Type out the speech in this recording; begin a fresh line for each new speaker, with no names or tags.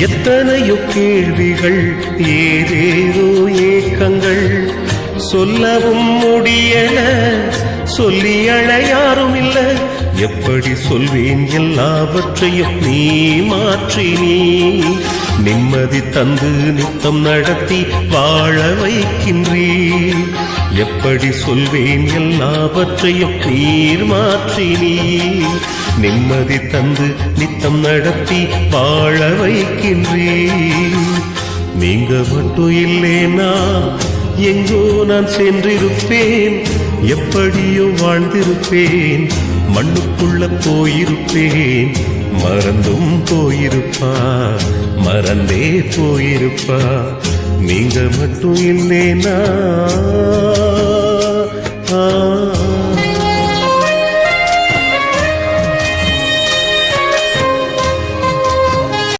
எத்தனையோ கேள்விகள், ஏதேதோ ஏக்கங்கள், சொல்லவும் முடியல, சொல்லி அழ யாரும் இல்ல. எப்படி சொல்வேன் எல்லாவற்றையும் நீ மாற்றி நீ நிம்மதி தந்து நித்தம் நடத்தி வாழ வைக்கின்றீ. எப்படி சொல்வேன் எல்லாவற்றையும் நீர் மாற்றி நீ நிம்மதி தந்து நித்தம் நடத்தி வாழ வைக்கின்றீ. நீங்க மட்டும் இல்லேனா எங்கோ நான் சென்றிருப்பேன், எப்படியோ வாழ்ந்திருப்பேன், மண்ணுக்குள்ள போயிருப்பேன். மறந்தும் போயிருப்பா, மறந்தே போயிருப்பா, நீங்க மட்டும் இல்லேனா.